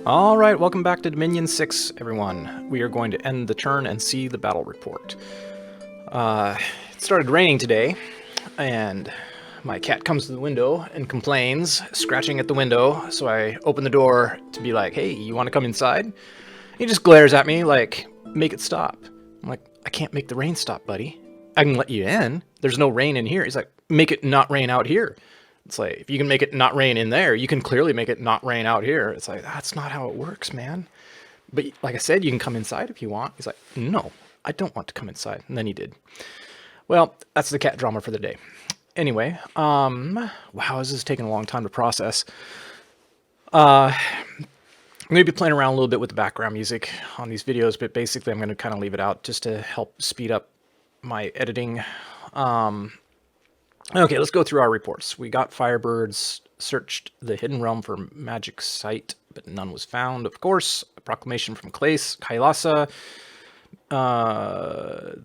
Alright, welcome back to Dominion 6, everyone. We are going to end the turn and see the battle report. It started raining today, and my cat comes to the window and complains, scratching at the window, so I open the door to be like, hey, you want to come inside? He just glares at me like, make it stop. I'm like, I can't make the rain stop, buddy. I can let you in. There's no rain in here. He's like, make it not rain out here. It's like, if you can make it not rain in there, you can clearly make it not rain out here. It's like, that's not how it works, man. But like I said, you can come inside if you want. He's like, no, I don't want to come inside. And then he did. Well, that's the cat drama for the day. Anyway, wow, this is taking a long time to process. I'm going to be playing around a little bit with the background music on these videos, but basically I'm going to kind of leave it out just to help speed up my editing. Okay, let's go through our reports. We got Firebirds, searched the Hidden Realm for magic site, but none was found, of course. A proclamation from Kailasa.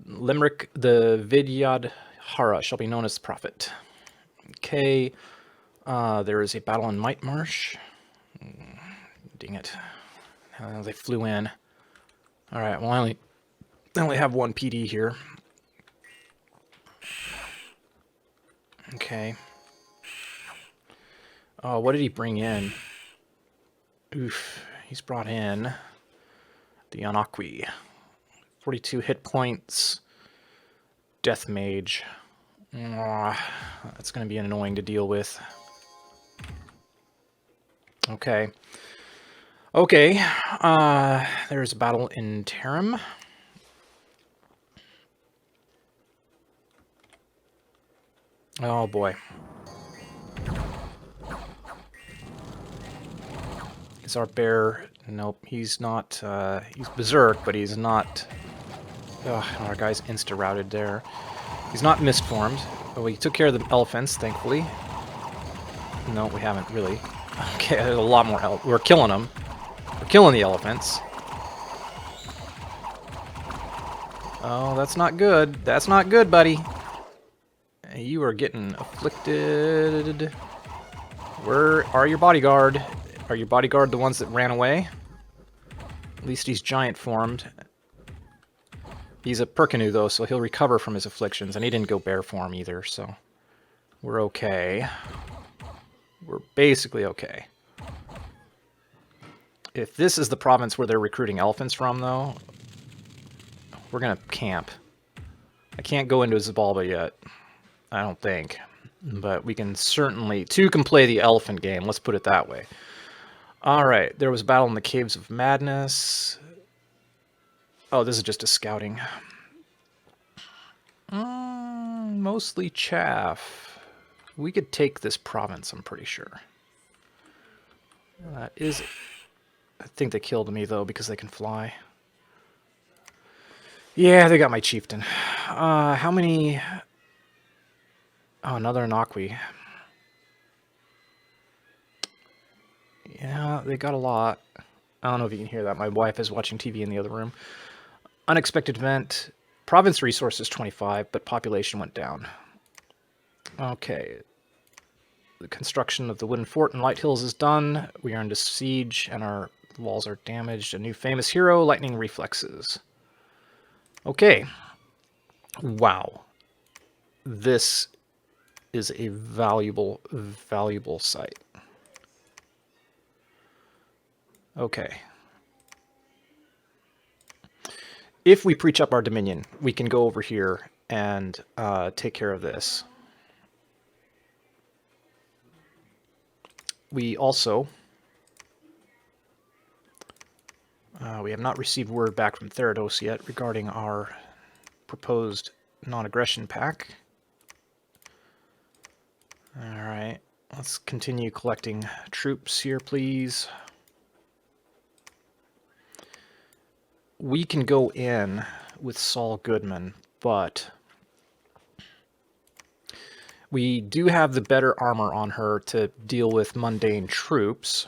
Limerick, the Vidyadhara shall be known as the prophet. Okay, there is a battle in Mite Marsh. Dang it. They flew in. Alright, well, I only have one PD here. Okay. Oh, what did he bring in? Oof. He's brought in the Anakwi. 42 hit points. Death Mage. That's going to be annoying to deal with. Okay. Okay. There's a battle in Tarim. Oh boy. Is our bear? Nope, he's not. He's berserk, but he's not. Our guy's insta-routed there. He's not misformed. Oh, we took care of the elephants, thankfully. No, we haven't really. Okay, there's a lot more elephants. We're killing them. We're killing the elephants. Oh, that's not good. That's not good, buddy. You are getting afflicted. Where are your bodyguard? Are your bodyguard the ones that ran away? At least he's giant formed. He's a Perkinu though, so he'll recover from his afflictions, and he didn't go bear form either, so we're okay. We're basically okay. If this is the province where they're recruiting elephants from, though, we're gonna camp. I can't go into Zabalba yet. I don't think. But we can certainly... Two can play the elephant game, let's put it that way. Alright, there was a battle in the Caves of Madness. Oh, this is just a scouting. Mostly chaff. We could take this province, I'm pretty sure. That is... I think they killed me, though, because they can fly. Yeah, they got my chieftain. How many... Oh, another Anakwi. Yeah, they got a lot. I don't know if you can hear that. My wife is watching TV in the other room. Unexpected event. Province resources 25, but population went down. Okay. The construction of the wooden fort in Light Hills is done. We are under siege, and our walls are damaged. A new famous hero, lightning reflexes. Okay. Wow. This is a valuable, valuable site. Okay. If we preach up our dominion, we can go over here and take care of this. We also... we have not received word back from Therados yet regarding our proposed non-aggression pact. Alright, let's continue collecting troops here, please. We can go in with Saul Goodman, but we do have the better armor on her to deal with mundane troops.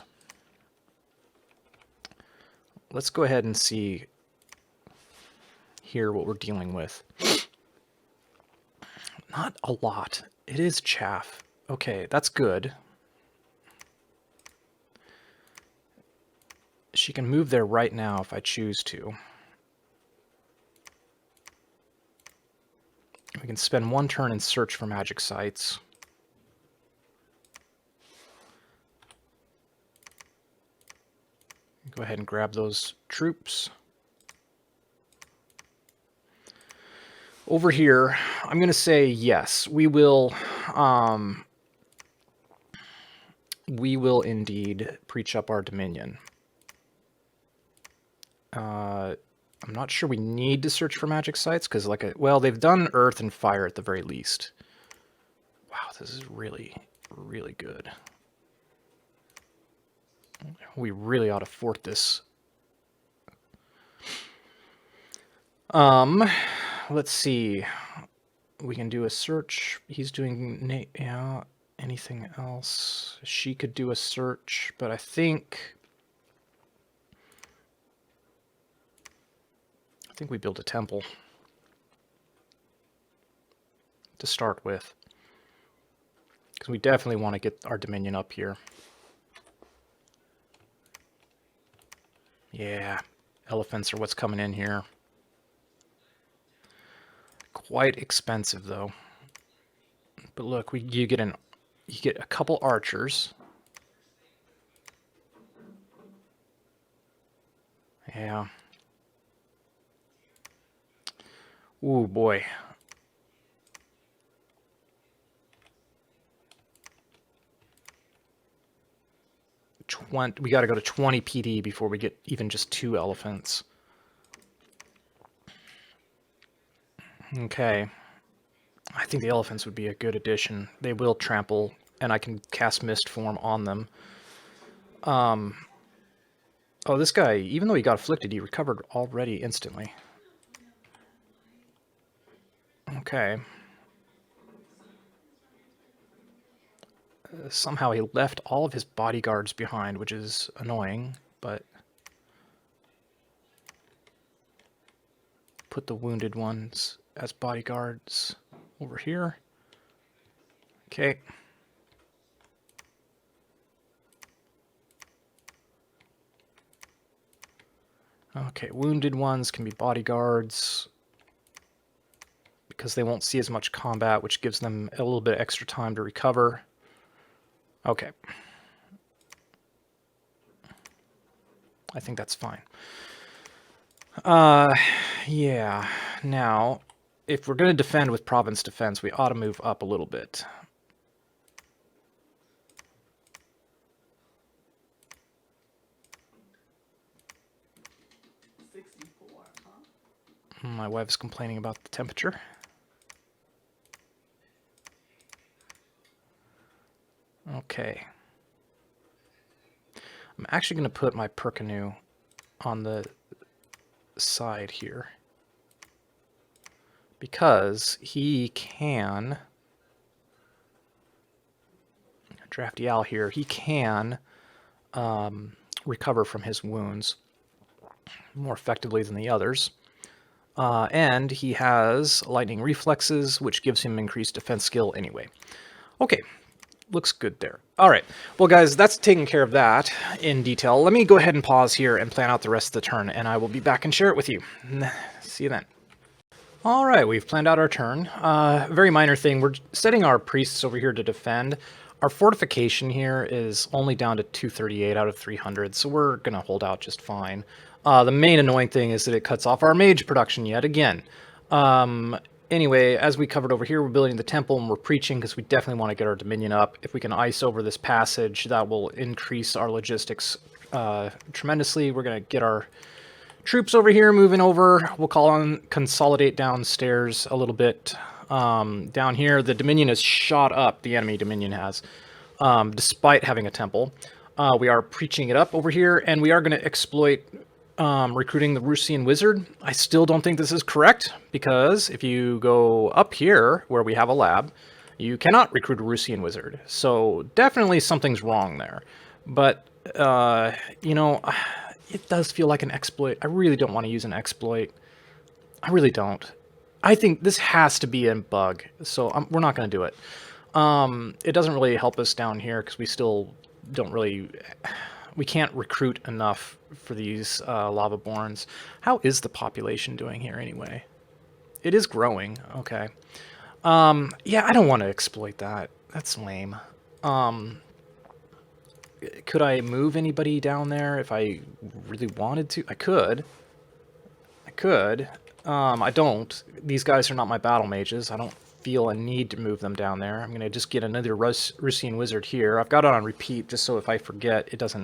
Let's go ahead and see here what we're dealing with. Not a lot. It is chaff. Okay, that's good. she can move there right now if I choose to. We can spend one turn and search for magic sites. Go ahead and grab those troops. Over here, I'm going to say yes, we will indeed preach up our dominion. I'm not sure we need to search for magic sites, because well, they've done earth and fire at the very least. Wow, this is really, really good. We really ought to fort this. Let's see. We can do a search. He's doing, yeah, anything else? She could do a search, but I think we build a temple to start with, because we definitely want to get our dominion up here. Yeah, elephants are what's coming in here. Quite expensive though. But look, you get a couple archers. Yeah. Ooh boy. We got to go to 20 PD before we get even just 2 elephants. Okay. I think the elephants would be a good addition. They will trample, and I can cast Mist Form on them. Oh, this guy, even though he got afflicted, he recovered already instantly. Okay. Somehow he left all of his bodyguards behind, which is annoying, but put the wounded ones as bodyguards over here. Okay. Okay, wounded ones can be bodyguards because they won't see as much combat, which gives them a little bit extra time to recover. Okay. I think that's fine. Yeah. Now, if we're going to defend with province defense, we ought to move up a little bit. My wife's complaining about the temperature. Okay. I'm actually going to put my Percanoe on the side here, because he can, Drafty Owl here, he can recover from his wounds more effectively than the others. And he has lightning reflexes, which gives him increased defense skill anyway. Okay, looks good there. All right, well guys, that's taking care of that in detail. Let me go ahead and pause here and plan out the rest of the turn, and I will be back and share it with you. See you then. All right, we've planned out our turn. Very minor thing, we're setting our priests over here to defend. Our fortification here is only down to 238 out of 300, so we're going to hold out just fine. The main annoying thing is that it cuts off our mage production yet again. Anyway, as we covered over here, we're building the temple and we're preaching because we definitely want to get our dominion up. If we can ice over this passage, that will increase our logistics tremendously. We're going to get our troops over here moving over. We'll call on consolidate downstairs a little bit. Down here, the dominion has shot up, the enemy dominion has, despite having a temple. We are preaching it up over here, and we are going to exploit recruiting the Rusian wizard. I still don't think this is correct, because if you go up here where we have a lab, you cannot recruit a Rusian wizard. So definitely something's wrong there. But, you know, it does feel like an exploit. I really don't want to use an exploit. I really don't. I think this has to be a bug, so we're not going to do it. It doesn't really help us down here because we still don't really... we can't recruit enough for these lava borns. How is the population doing here anyway? It is growing. Okay. Yeah, I don't want to exploit that. That's lame. Could I move anybody down there if I really wanted to? I could. I don't. These guys are not my battle mages. I don't feel a need to move them down there. I'm going to just get another Russian wizard here. I've got it on repeat just so if I forget, it's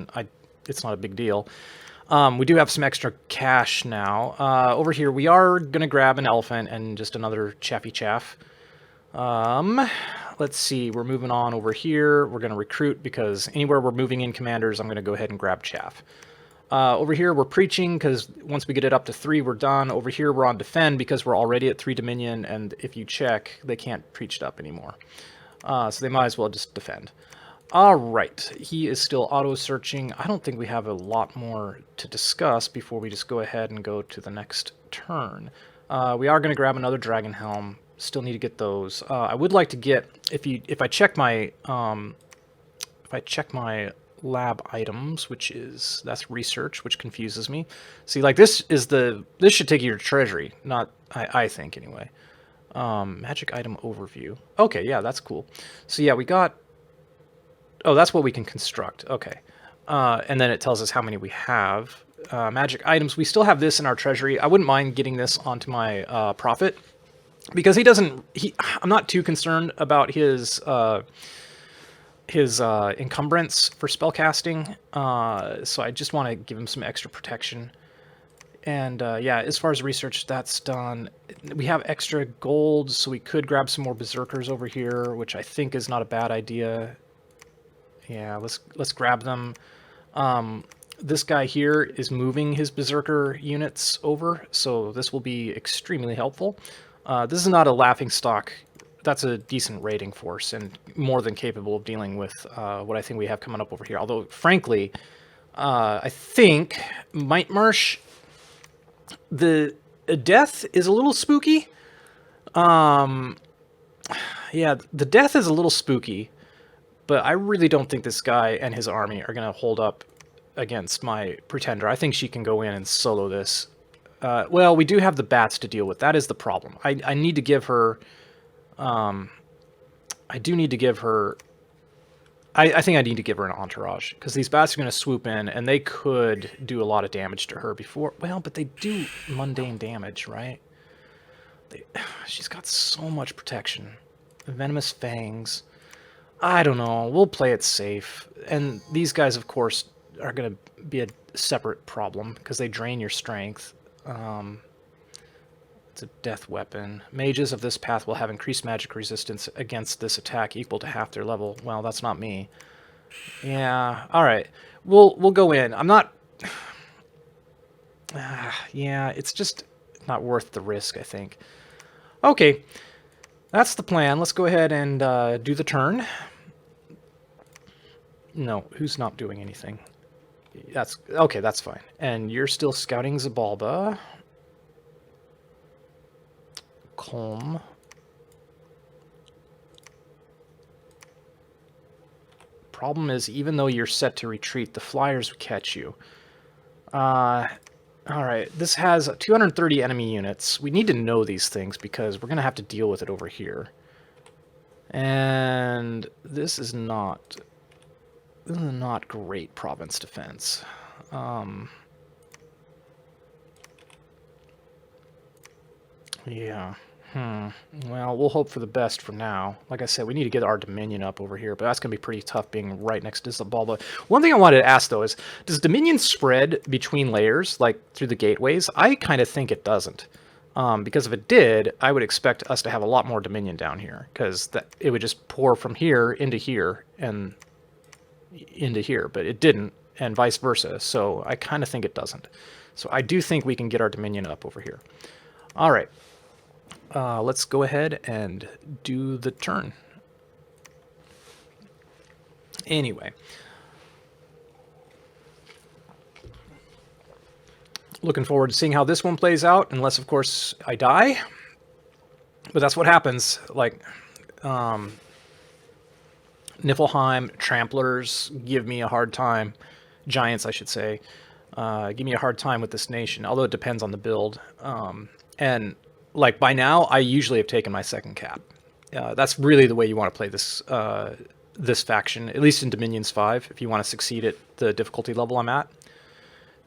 not a big deal. We do have some extra cash now. Over here, we are going to grab an elephant and just another chaffy chaff. Let's see. We're moving on over here. We're going to recruit because anywhere we're moving in commanders, I'm going to go ahead and grab chaff. Over here, we're preaching because once we get it up to 3, we're done. Over here, we're on defend because we're already at 3 dominion, and if you check, they can't preach it up anymore. So they might as well just defend. All right, he is still auto-searching. I don't think we have a lot more to discuss before we just go ahead and go to the next turn. We are going to grab another Dragon Helm. Still need to get those. I would like to get, if I check my lab items, that's research, which confuses me. See, like this should take you to treasury, not I think anyway. Magic item overview. Okay, yeah, that's cool. So yeah, we got. Oh, that's what we can construct. Okay, and then it tells us how many we have. Magic items. We still have this in our treasury. I wouldn't mind getting this onto my prophet because I'm not too concerned about his encumbrance for spellcasting, so I just want to give him some extra protection. And yeah, as far as research, that's done. We have extra gold, so we could grab some more berserkers over here, which I think is not a bad idea. Yeah, let's grab them. This guy here is moving his berserker units over, so this will be extremely helpful. This is not a laughingstock. That's a decent raiding force and more than capable of dealing with what I think we have coming up over here. Although, frankly, I think Mite Marsh, the death is a little spooky. Yeah, the death is a little spooky, but I really don't think this guy and his army are going to hold up against my Pretender. I think she can go in and solo this. Well, we do have the bats to deal with. That is the problem. I need to give her... I do need to give her... I think I need to give her an entourage, because these bats are going to swoop in, and they could do a lot of damage to her before... Well, but they do mundane damage, right? She's got so much protection. Venomous fangs. I don't know. We'll play it safe. And these guys, of course, are going to be a separate problem, because they drain your strength. It's a death weapon. Mages of this path will have increased magic resistance against this attack equal to half their level. Well, that's not me. Yeah, alright. We'll go in. I'm not... yeah, it's just not worth the risk, I think. Okay, that's the plan. Let's go ahead and do the turn. No, who's not doing anything? That's okay, that's fine. And you're still scouting Zabalba. Calm. Problem is, even though you're set to retreat, the flyers will catch you. Alright, this has 230 enemy units. We need to know these things because we're going to have to deal with it over here. And this is not great province defense. Yeah. Well, we'll hope for the best for now. Like I said, we need to get our Dominion up over here, but that's going to be pretty tough being right next to Zabalba. One thing I wanted to ask, though, is does Dominion spread between layers, like through the gateways? I kind of think it doesn't. Because if it did, I would expect us to have a lot more Dominion down here, because it would just pour from here, and into here, but it didn't, and vice versa, so I kind of think it doesn't. So I do think we can get our Dominion up over here. All right. Let's go ahead and do the turn. Anyway. Looking forward to seeing how this one plays out, unless, of course, I die. But that's what happens. Like, Niflheim, Tramplers give me a hard time. giants, I should say, give me a hard time with this nation, although it depends on the build. And like by now, I usually have taken my second cap. That's really the way you want to play this this faction, at least in Dominions 5, if you want to succeed at the difficulty level I'm at.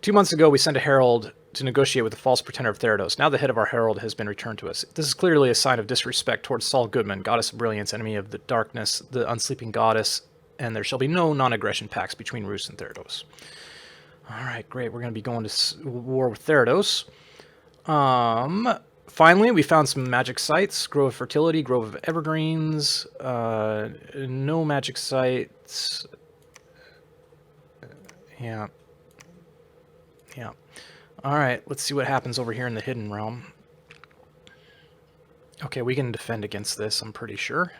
2 months ago, we sent a herald to negotiate with the false pretender of Therados. Now the head of our herald has been returned to us. This is clearly a sign of disrespect towards Saul Goodman, goddess of brilliance, enemy of the darkness, the unsleeping goddess, and there shall be no non-aggression pacts between Rus and Therados. Alright, great. We're going to be going to war with Therados. Finally, we found some magic sites. Grove of Fertility, Grove of Evergreens. No magic sites. Yeah. Yeah. Alright, let's see what happens over here in the Hidden Realm. Okay, we can defend against this, I'm pretty sure.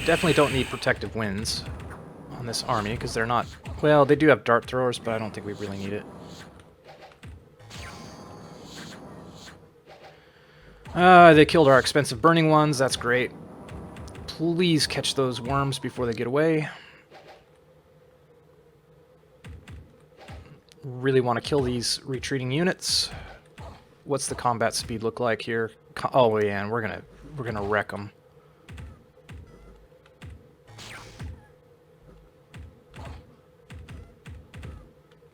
Definitely don't need protective winds on this army, because they're not... Well, they do have dart throwers, but I don't think we really need it. They killed our expensive burning ones, that's great. Please catch those worms before they get away. Really want to kill these retreating units. What's the combat speed look like here? Oh yeah, and we're gonna wreck them.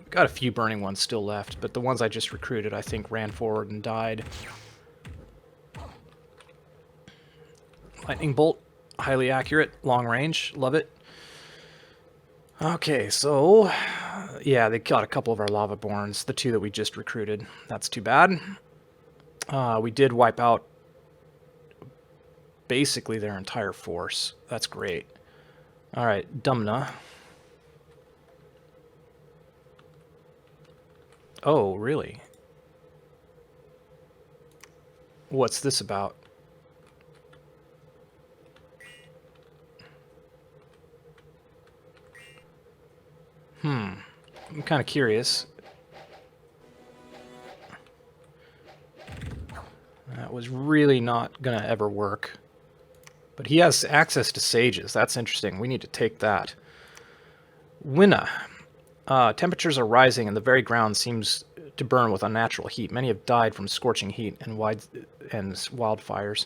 Got a few burning ones still left, but the ones I just recruited, I think, ran forward and died. Lightning bolt, highly accurate, long range, love it. Okay, so yeah, they got a couple of our lava borns, the two that we just recruited. That's too bad. We did wipe out basically their entire force. That's great. All right, Dumna. Oh, really? What's this about? I'm kind of curious. That was really not going to ever work. But he has access to sages. That's interesting. We need to take that. Winna. Temperatures are rising and the very ground seems to burn with unnatural heat. Many have died from scorching heat and wildfires.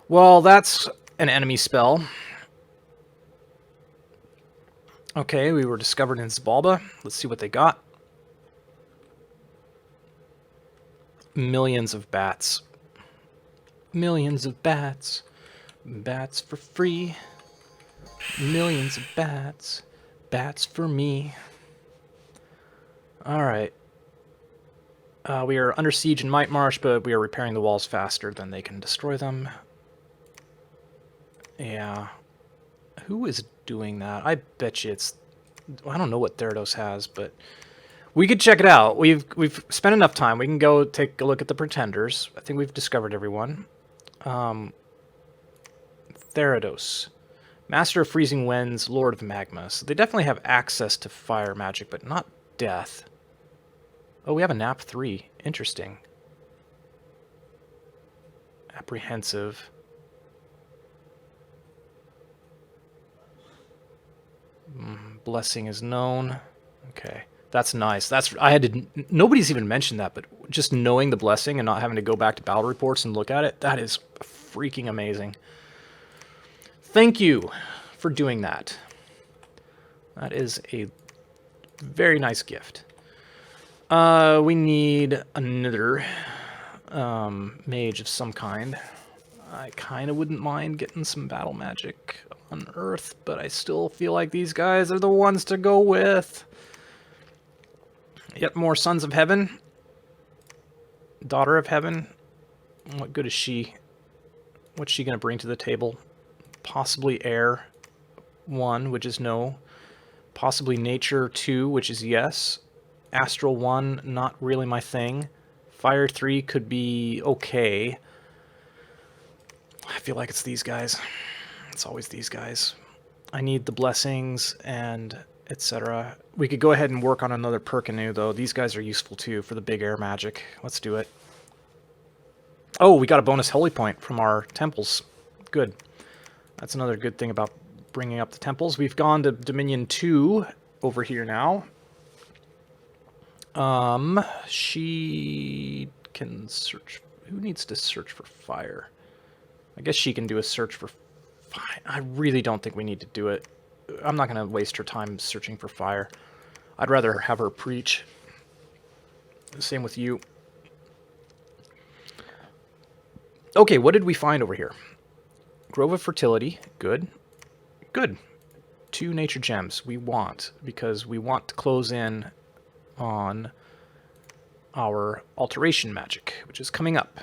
Well, that's an enemy spell. Okay, we were discovered in Zbalba. Let's see what they got. Millions of bats. Millions of bats. Bats for free. Millions of bats. Bats for me. Alright. We are under siege in Mite Marsh, but we are repairing the walls faster than they can destroy them. Yeah. Who is doing that? I bet you it's... I don't know what Therados has, but... we could check it out. We've spent enough time. We can go take a look at the Pretenders. I think we've discovered everyone. Therados. Master of Freezing Winds, Lord of Magma. So they definitely have access to fire magic, but not death. Oh, we have a nap 3. Interesting. Apprehensive. Blessing is known. Okay. That's nice. I had to... nobody's even mentioned that, but just knowing the blessing and not having to go back to battle reports and look at it, that is freaking amazing. Thank you for doing that. That is a very nice gift. We need another mage of some kind. I kind of wouldn't mind getting some battle magic on Earth, but I still feel like these guys are the ones to go with. Yet more Sons of Heaven. Daughter of Heaven. What good is she? What's she going to bring to the table? Possibly Air 1, which is no. Possibly Nature 2, which is yes. Astral 1, not really my thing. Fire 3 could be okay. I feel like it's these guys. It's always these guys. I need the blessings and etc. We could go ahead and work on another Perkinu, though. These guys are useful, too, for the big air magic. Let's do it. Oh, we got a bonus holy point from our temples. Good. That's another good thing about bringing up the temples. We've gone to Dominion 2 over here now. She can search. Who needs to search for fire? I guess she can do a search for fire. I really don't think we need to do it. I'm not going to waste her time searching for fire. I'd rather have her preach. Same with you. Okay, what did we find over here? Grove of Fertility. Good. Good. 2 nature gems we want, because we want to close in on our alteration magic, which is coming up.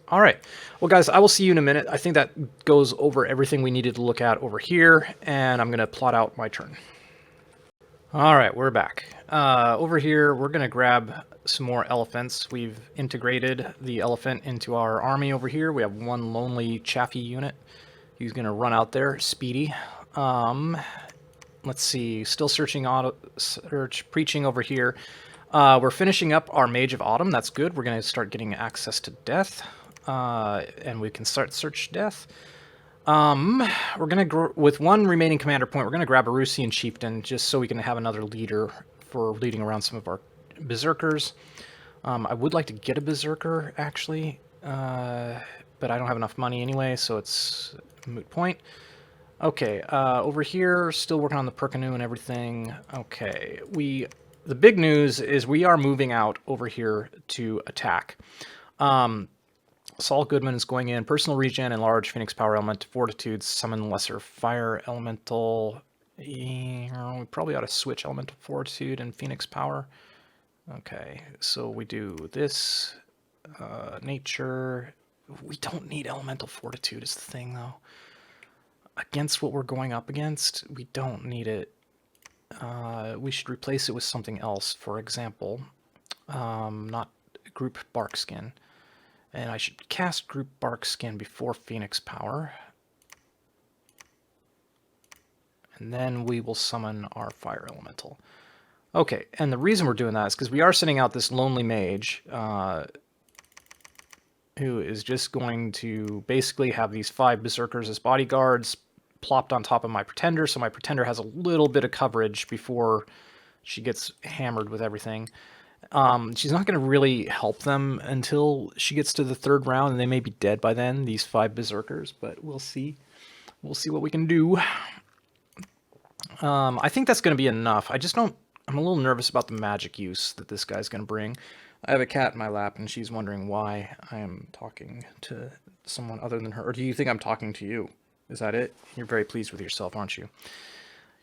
All right. Well, guys, I will see you in a minute. I think that goes over everything we needed to look at over here, and I'm going to plot out my turn. All right, we're back. Over here, we're going to grab some more elephants. We've integrated the elephant into our army over here. We have 1 lonely Chaffee unit. He's going to run out there, speedy. Let's see, still searching preaching over here. We're finishing up our Mage of Autumn. That's good. We're going to start getting access to death, and we can start search death. We're going to, with 1 remaining commander point, we're going to grab a Rusian chieftain just so we can have another leader for leading around some of our berserkers. I would like to get a berserker, actually, but I don't have enough money anyway, so it's a moot point. Okay, over here, still working on the Perkanu and everything. Okay, the big news is we are moving out over here to attack. Saul Goodman is going in. Personal regen, enlarge, Phoenix Power Element, Fortitude, summon lesser fire elemental. We probably ought to switch Elemental Fortitude and Phoenix Power. Okay, so we do this, nature. We don't need Elemental Fortitude is the thing, though. Against what we're going up against, we don't need it. We should replace it with something else. For example, not Group Barkskin. And I should cast Group Barkskin before Phoenix Power. And then we will summon our Fire Elemental. Okay, and the reason we're doing that is because we are sending out this Lonely Mage, who is just going to basically have these 5 Berserkers as bodyguards plopped on top of my Pretender, so my Pretender has a little bit of coverage before she gets hammered with everything. She's not going to really help them until she gets to the 3rd round, and they may be dead by then, these 5 Berserkers, but we'll see. We'll see what we can do. I think that's going to be enough. I'm a little nervous about the magic use that this guy's going to bring. I have a cat in my lap, and she's wondering why I am talking to someone other than her. Or do you think I'm talking to you? Is that it? You're very pleased with yourself, aren't you?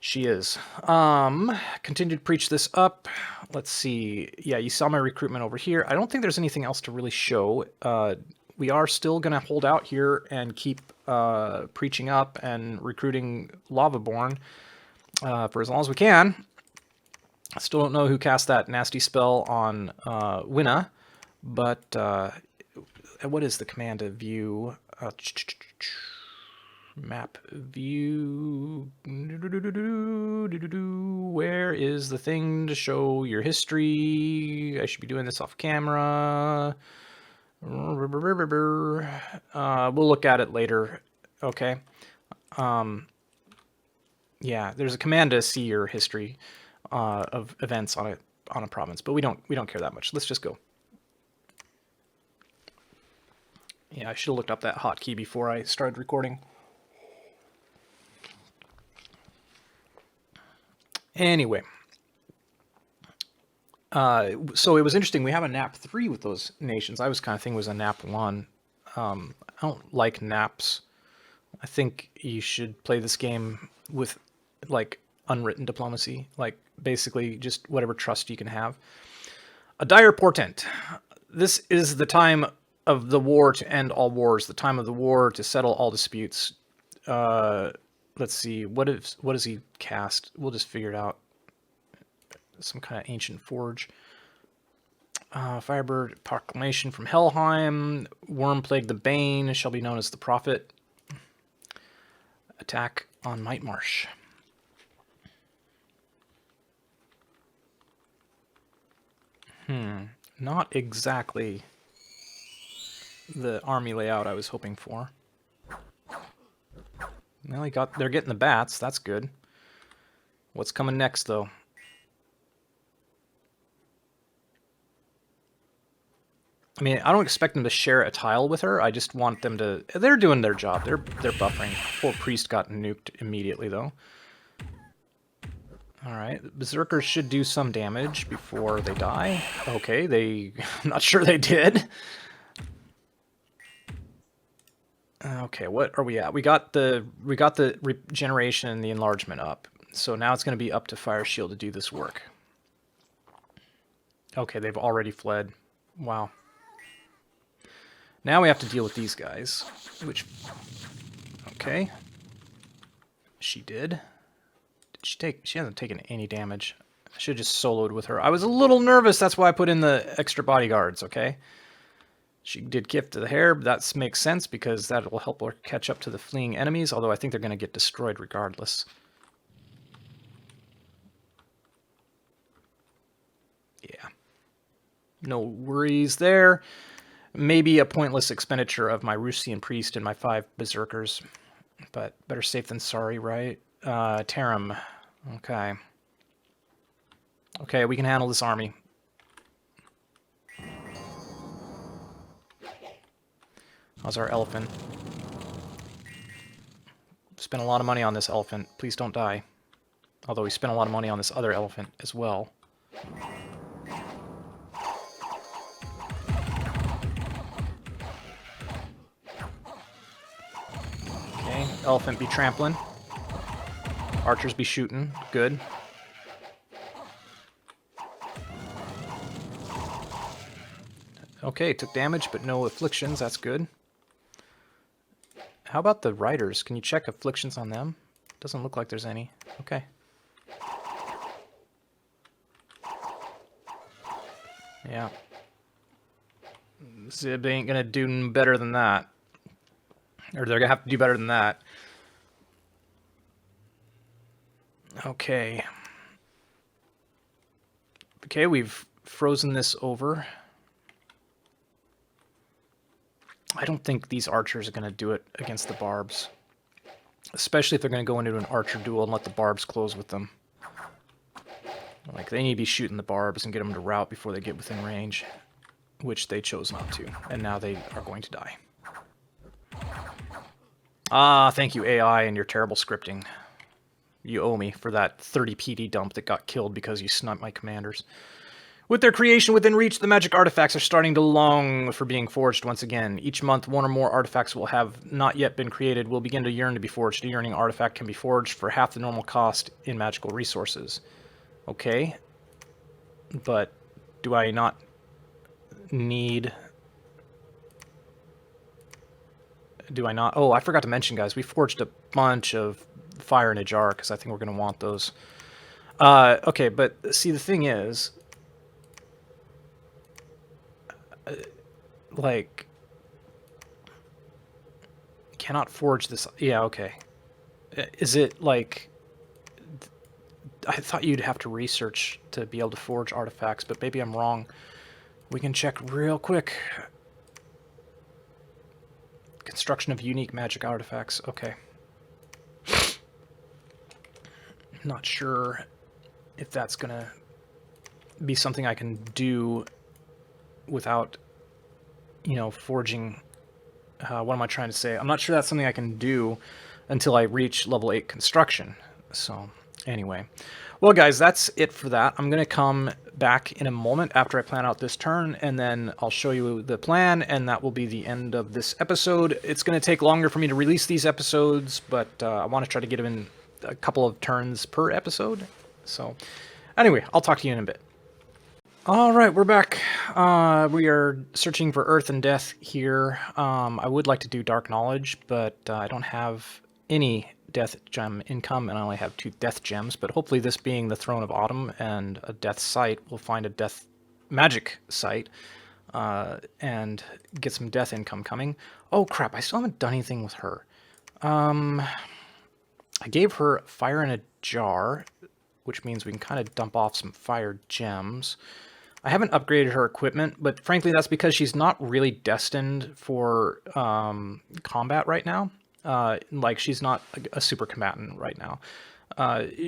She is. Continue to preach this up. Let's see. Yeah, you saw my recruitment over here. I don't think there's anything else to really show. We are still going to hold out here and keep preaching up and recruiting Lavaborn for as long as we can. I still don't know who cast that nasty spell on Winna, but what is the command to view? Map view. Where is the thing to show your history? I should be doing this off camera. We'll look at it later. Okay. Yeah, there's a command to see your history of events on a province, but we don't care that much. Let's just go. Yeah, I should have looked up that hotkey before I started recording. Anyway, so it was interesting. We have a nap 3 with those nations. I was kind of thinking it was a nap 1. I don't like naps. I think you should play this game with like unwritten diplomacy, like basically just whatever trust you can have. A dire portent. This is the time of the war to end all wars, the time of the war to settle all disputes. Let's see, what does he cast? We'll just figure it out. Some kind of ancient forge. Firebird proclamation from Helheim. Worm plague the Bane shall be known as the prophet. Attack on Mite Marsh. Not exactly the army layout I was hoping for. Well, they're getting the bats. That's good. What's coming next, though? I mean, I don't expect them to share a tile with her. I just want them to... They're doing their job. They're buffering. Poor priest got nuked immediately, though. Alright, berserkers should do some damage before they die. Okay, I'm not sure they did. Okay, what are we at? We got the regeneration and the enlargement up. So now it's going to be up to Fire Shield to do this work. Okay, they've already fled. Wow. Now we have to deal with these guys, which... Okay. She did. She hasn't taken any damage. I should have just soloed with her. I was a little nervous, that's why I put in the extra bodyguards, okay? She did gift to the hair, but that makes sense because that will help her catch up to the fleeing enemies, although I think they're going to get destroyed regardless. Yeah. No worries there. Maybe a pointless expenditure of my Rusian priest and my 5 berserkers, but better safe than sorry, right? Tarim. Okay. Okay, we can handle this army. How's our elephant? Spent a lot of money on this elephant. Please don't die. Although we spent a lot of money on this other elephant as well. Okay, elephant be trampling. Archers be shooting. Good. Okay, took damage, but no afflictions. That's good. How about the riders? Can you check afflictions on them? Doesn't look like there's any. Okay. Yeah. Zib ain't gonna do better than that. Or they're gonna have to do better than that. Okay. Okay, we've frozen this over. I don't think these archers are going to do it against the barbs. Especially if they're going to go into an archer duel and let the barbs close with them. Like, they need to be shooting the barbs and get them to rout before they get within range. Which they chose not to. And now they are going to die. Ah, thank you, AI, and your terrible scripting. You owe me for that 30 PD dump that got killed because you sniped my commanders. With their creation within reach, the magic artifacts are starting to long for being forged once again. Each month, one or more artifacts will have not yet been created will begin to yearn to be forged. A yearning artifact can be forged for half the normal cost in magical resources. Okay. But do I not need... Do I not... Oh, I forgot to mention, guys, we forged a bunch of fire in a jar because I think we're going to want those. Okay, but see, the thing is... like, cannot forge this. Yeah, okay. Is it like, I thought you'd have to research to be able to forge artifacts, but maybe I'm wrong. We can check real quick. Construction of unique magic artifacts. Okay. Not sure if that's gonna be something I can do without, you know, forging... what am I trying to say? I'm not sure that's something I can do until I reach level 8 construction. So, anyway. Well, guys, that's it for that. I'm going to come back in a moment after I plan out this turn, and then I'll show you the plan, and that will be the end of this episode. It's going to take longer for me to release these episodes, but I want to try to get them in a couple of turns per episode. So, anyway, I'll talk to you in a bit. Alright, we're back. We are searching for Earth and Death here. I would like to do Dark Knowledge, but I don't have any Death Gem income, and I only have 2 Death Gems, but hopefully this being the Throne of Autumn and a Death site, we'll find a Death Magic site, and get some Death income coming. Oh crap, I still haven't done anything with her. I gave her Fire in a Jar, which means we can kind of dump off some Fire Gems. I haven't upgraded her equipment, but frankly, that's because she's not really destined for combat right now. Like she's not a super combatant right now.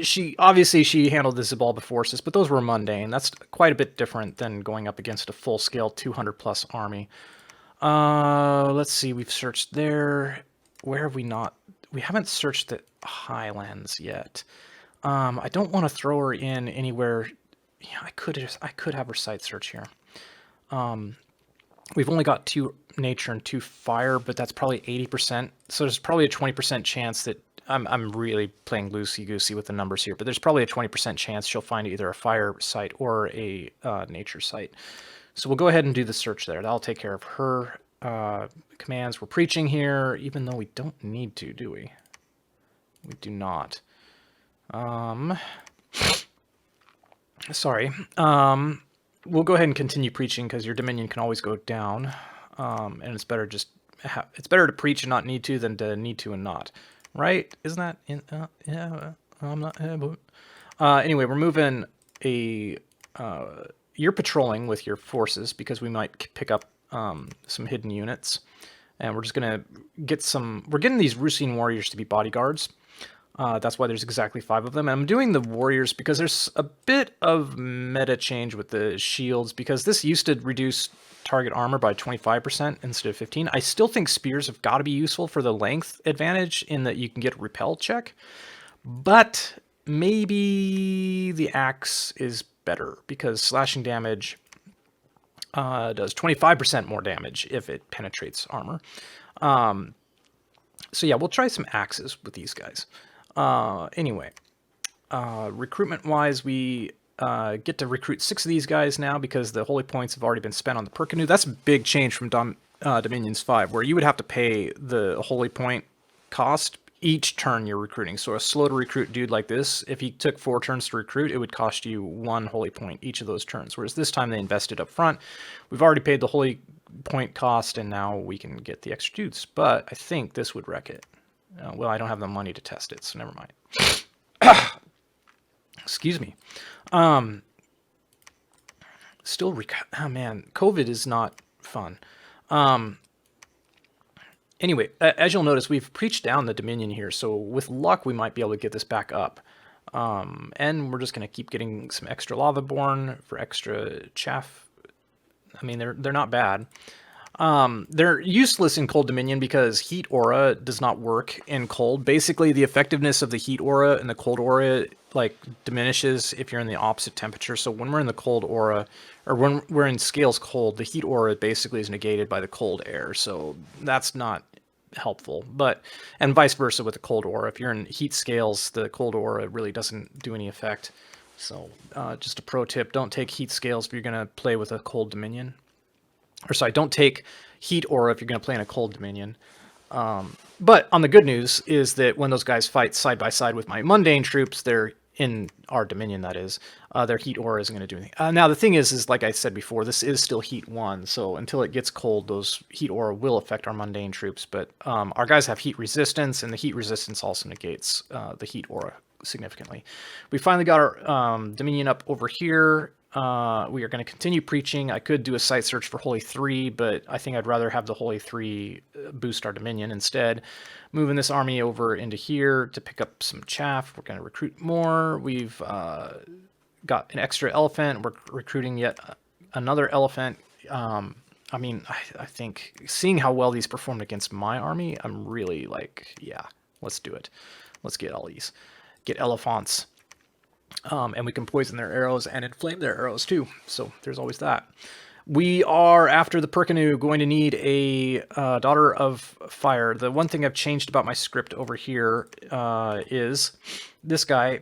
She obviously she handled the Zabalba forces, but those were mundane. That's quite a bit different than going up against a full-scale 200 plus army. Let's see. We've searched there. Where have we not? We haven't searched the Highlands yet. I don't want to throw her in anywhere. Yeah, I could have her site search here. We've only got 2 nature and 2 fire, but that's probably 80%. So there's probably a 20% chance that I'm really playing loosey-goosey with the numbers here, but there's probably a 20% chance she'll find either a fire site or a nature site. So we'll go ahead and do the search there. That'll take care of her commands. We're preaching here, even though we don't need to, do we? We do not. Sorry. We'll go ahead and continue preaching because your dominion can always go down, and it's better it's better to preach and not need to than to need to and not, right? Isn't that? Yeah, I'm not. Anyway, we're moving a. You're patrolling with your forces because we might pick up some hidden units, and we're just gonna get some. We're getting these Rusine warriors to be bodyguards. That's why there's exactly 5 of them. And I'm doing the warriors because there's a bit of meta change with the shields, because this used to reduce target armor by 25% instead of 15. I still think spears have got to be useful for the length advantage in that you can get a repel check, but maybe the axe is better because slashing damage does 25% more damage if it penetrates armor. So yeah, we'll try some axes with these guys. Anyway, recruitment-wise, we get to recruit 6 of these guys now because the holy points have already been spent on the Perkinu. That's a big change from Dominions 5, where you would have to pay the holy point cost each turn you're recruiting. So a slow to recruit dude like this, if he took 4 turns to recruit, it would cost you 1 holy point each of those turns. Whereas this time they invested up front. We've already paid the holy point cost, and now we can get the extra dudes. But I think this would wreck it. Well, I don't have the money to test it, so never mind. Excuse me. Still, oh man, COVID is not fun. Anyway, as you'll notice, we've preached down the Dominion here, so with luck, we might be able to get this back up. And we're just going to keep getting some extra lava born for extra chaff. I mean, they're not bad. They're useless in cold dominion because heat aura does not work in cold. Basically, the effectiveness of the heat aura and the cold aura like diminishes if you're in the opposite temperature. So when we're in the cold aura, or when we're in scales cold, the heat aura basically is negated by the cold air. So that's not helpful. And vice versa with the cold aura. If you're in heat scales, the cold aura really doesn't do any effect. So just a pro tip: don't take heat scales if you're going to play with a cold dominion. Or sorry, don't take heat aura if you're going to play in a cold dominion. But on the good news is that when those guys fight side by side with my mundane troops, they're in our dominion, that is, their heat aura isn't going to do anything. Now, the thing is like I said before, this is still heat 1, so until it gets cold, those heat aura will affect our mundane troops. But our guys have heat resistance, and the heat resistance also negates the heat aura significantly. We finally got our dominion up over here. We are going to continue preaching. I could do a site search for Holy 3, but I think I'd rather have the Holy 3 boost our dominion instead. Moving this army over into here to pick up some chaff. We're going to recruit more. We've got an extra elephant. We're recruiting yet another elephant. I mean, I think seeing how well these performed against my army, I'm really like, yeah, let's do it. Let's get all these. Get elephants. And we can poison their arrows and inflame their arrows too. So there's always that. We are, after the Perkinu, going to need a Daughter of Fire. The one thing I've changed about my script over here is this guy.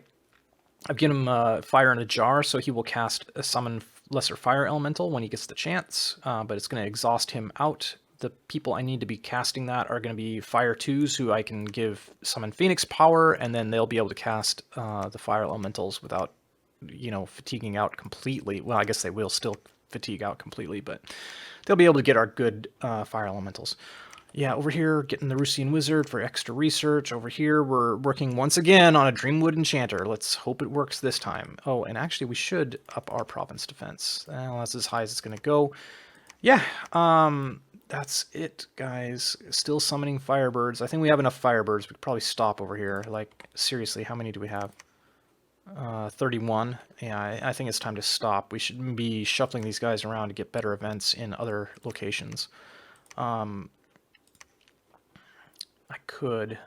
I've given him Fire in a Jar, so he will cast a Summon Lesser Fire Elemental when he gets the chance, but it's going to exhaust him out. The people I need to be casting that are going to be Fire 2s, who I can give Summon Phoenix power, and then they'll be able to cast the Fire Elementals without, fatiguing out completely. Well, I guess they will still fatigue out completely, but they'll be able to get our good Fire Elementals. Yeah, over here, getting the Rusian Wizard for extra research. Over here, we're working once again on a Dreamwood Enchanter. Let's hope it works this time. Oh, and actually, we should up our province defense. Well, that's as high as it's going to go. Yeah, that's it, guys. Still summoning Firebirds. I think we have enough Firebirds. We could probably stop over here. Like, seriously, how many do we have? 31. Yeah, I think it's time to stop. We should be shuffling these guys around to get better events in other locations. I could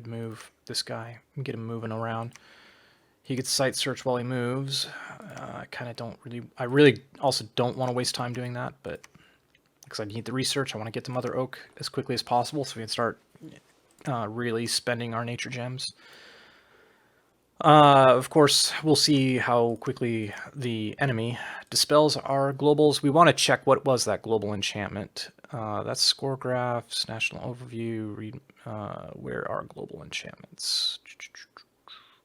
move this guy and get him moving around. He gets sight search while he moves. I really also don't want to waste time doing that, but because I need the research, I want to get to Mother Oak as quickly as possible so we can start really spending our nature gems. Of course, we'll see how quickly the enemy dispels our globals. We want to check what was that global enchantment. That's score graphs, national overview, read, where are global enchantments?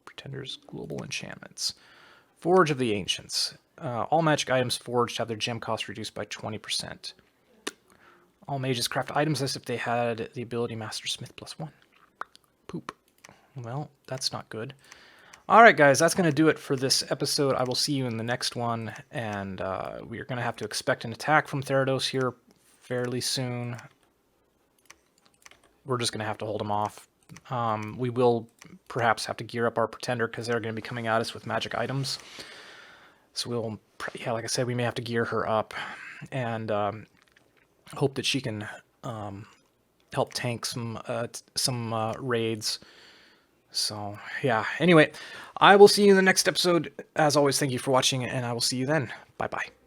Pretenders, global enchantments. Forge of the Ancients. All magic items forged have their gem cost reduced by 20%. All mages craft items as if they had the ability Master Smith +1. Poop. Well, that's not good. Alright guys, that's going to do it for this episode. I will see you in the next one, and we are going to have to expect an attack from Therados here fairly soon. We're just going to have to hold them off. We will perhaps have to gear up our Pretender because they're going to be coming at us with magic items. So we'll, yeah, like I said, we may have to gear her up and hope that she can help tank some raids. So, yeah. Anyway, I will see you in the next episode. As always, thank you for watching, and I will see you then. Bye-bye.